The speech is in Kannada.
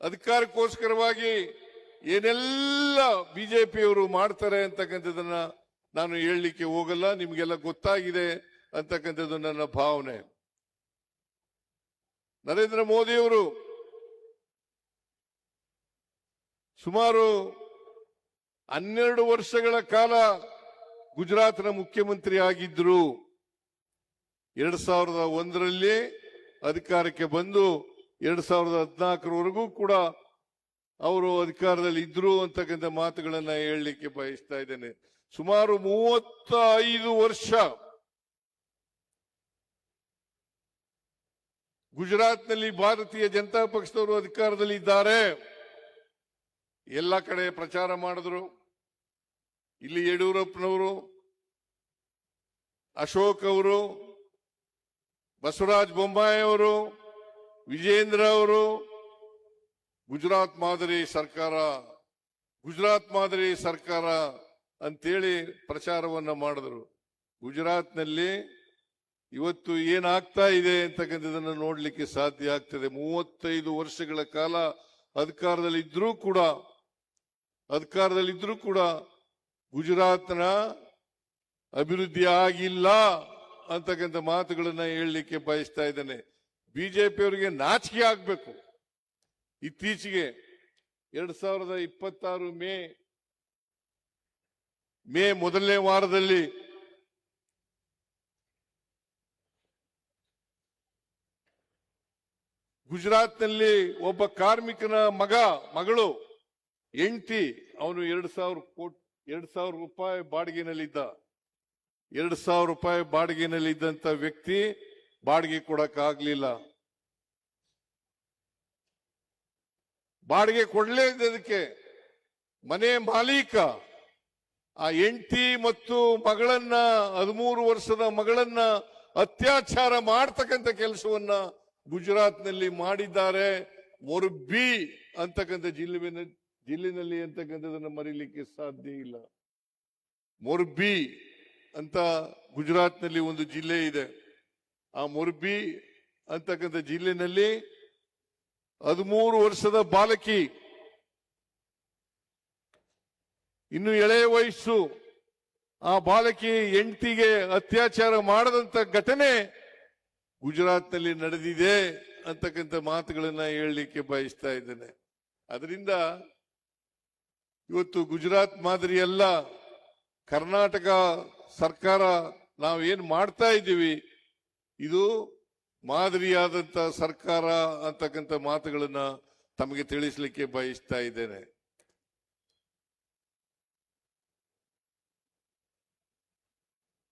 ಅಧಿಕಾರಕ್ಕೋಸ್ಕರವಾಗಿ ಏನೆಲ್ಲ ಬಿಜೆಪಿಯವರು ಮಾಡ್ತಾರೆ ಅಂತಕ್ಕಂಥದನ್ನ ನಾನು ಹೇಳಲಿಕ್ಕೆ ಹೋಗಲ್ಲ, ನಿಮಗೆಲ್ಲ ಗೊತ್ತಾಗಿದೆ ಅಂತಕ್ಕಂಥದ್ದು ನನ್ನ ಭಾವನೆ. ನರೇಂದ್ರ ಮೋದಿಯವರು ಸುಮಾರು 12 ವರ್ಷಗಳ ಕಾಲ ಗುಜರಾತ್ನ ಮುಖ್ಯಮಂತ್ರಿ ಆಗಿದ್ರು. 2001ರಲ್ಲಿ ಅಧಿಕಾರಕ್ಕೆ ಬಂದು 2014ರವರೆಗೂ ಕೂಡ ಅವರು ಅಧಿಕಾರದಲ್ಲಿ ಇದ್ರು ಅಂತಕ್ಕಂಥ ಮಾತುಗಳನ್ನ ಹೇಳಲಿಕ್ಕೆ ಬಯಸ್ತಾ ಇದ್ದೇನೆ. ಸುಮಾರು 35 ವರ್ಷ ಗುಜರಾತ್ನಲ್ಲಿ ಭಾರತೀಯ ಜನತಾ ಪಕ್ಷದವರು ಅಧಿಕಾರದಲ್ಲಿ ಇದ್ದಾರೆ. ಎಲ್ಲ ಕಡೆ ಪ್ರಚಾರ ಮಾಡಿದ್ರು. ಇಲ್ಲಿ ಯಡಿಯೂರಪ್ಪನವರು, ಅಶೋಕ್ ಅವರು, ಬಸವರಾಜ ಬೊಮ್ಮಾಯಿ ಅವರು, ವಿಜೇಂದ್ರ ಅವರು ಗುಜರಾತ್ ಮಾದರಿ ಸರ್ಕಾರ ಅಂತೇಳಿ ಪ್ರಚಾರವನ್ನ ಮಾಡಿದ್ರು. ಗುಜರಾತ್ನಲ್ಲಿ ಇವತ್ತು ಏನಾಗ್ತಾ ಇದೆ ಅಂತಕ್ಕಂಥದನ್ನ ನೋಡ್ಲಿಕ್ಕೆ ಸಾಧ್ಯ ಆಗ್ತದೆ. 35 ವರ್ಷಗಳ ಕಾಲ ಅಧಿಕಾರದಲ್ಲಿದ್ರೂ ಕೂಡ ಗುಜರಾತ್ನ ಅಭಿವೃದ್ಧಿ ಆಗಿಲ್ಲ ಅಂತಕ್ಕಂಥ ಮಾತುಗಳನ್ನ ಹೇಳಲಿಕ್ಕೆ ಬಯಸ್ತಾ ಇದ್ದೇನೆ. ಬಿಜೆಪಿಯವರಿಗೆ ನಾಚಿಕೆ ಆಗ್ಬೇಕು. ಇತ್ತೀಚೆಗೆ 2026 ಮೇ ಮೊದಲನೇ ವಾರದಲ್ಲಿ ಗುಜರಾತ್ನಲ್ಲಿ ಒಬ್ಬ ಕಾರ್ಮಿಕನ ಮಗಳು ಹೆಂಡತಿ, ಅವನು 2,000 ರೂಪಾಯಿ ಬಾಡಿಗೆನಲ್ಲಿದ್ದ. 2,000 ರೂಪಾಯಿ ಬಾಡಿಗೆನಲ್ಲಿದ್ದಂತ ವ್ಯಕ್ತಿ ಬಾಡಿಗೆ ಕೊಡಕ್ಕಾಗ್ಲಿಲ್ಲ. ಬಾಡಿಗೆ ಕೊಡ್ಲೇ ಇದ್ದದಕ್ಕೆ ಮನೆ ಮಾಲೀಕ ಆ ಹೆಂಡತಿ ಮತ್ತು ಮಗಳನ್ನ 13 ವರ್ಷದ ಮಗಳನ್ನ ಅತ್ಯಾಚಾರ ಮಾಡ್ತಕ್ಕಂಥ ಕೆಲಸವನ್ನ ಗುಜರಾತ್ನಲ್ಲಿ ಮಾಡಿದ್ದಾರೆ. ಮೊರ್ಬಿ ಅಂತಕ್ಕಂಥ ಜಿಲ್ಲೆನಲ್ಲಿ ಅಂತಕ್ಕಂಥದನ್ನ ಮರೀಲಿಕ್ಕೆ ಸಾಧ್ಯ ಇಲ್ಲ. ಮೊರ್ಬಿ ಅಂತ ಗುಜರಾತ್ನಲ್ಲಿ ಒಂದು ಜಿಲ್ಲೆ ಇದೆ. ಆ ಮೊರ್ಬಿ ಅಂತಕ್ಕಂಥ ಜಿಲ್ಲೆನಲ್ಲಿ 13 ವರ್ಷದ ಬಾಲಕಿ, ಇನ್ನು ಎಳೆಯ ವಯಸ್ಸು, ಆ ಬಾಲಕಿ ಹೆಂಡತಿಗೆ ಅತ್ಯಾಚಾರ ಮಾಡದಂತ ಘಟನೆ ಗುಜರಾತ್ನಲ್ಲಿ ನಡೆದಿದೆ ಅಂತಕ್ಕಂಥ ಮಾತುಗಳನ್ನ ಹೇಳಲಿಕ್ಕೆ ಬಯಸ್ತಾ ಇದ್ದೇನೆ. ಅದರಿಂದ ಇವತ್ತು ಗುಜರಾತ್ ಮಾದರಿ ಅಲ್ಲ, ಕರ್ನಾಟಕ ಸರ್ಕಾರ ನಾವೇನ್ ಮಾಡ್ತಾ ಇದ್ದೀವಿ ಇದು ಮಾದರಿಯಾದಂತ ಸರ್ಕಾರ ಅಂತಕ್ಕಂಥ ಮಾತುಗಳನ್ನ ತಮಗೆ ತಿಳಿಸಲಿಕ್ಕೆ ಬಯಸ್ತಾ ಇದ್ದೇನೆ.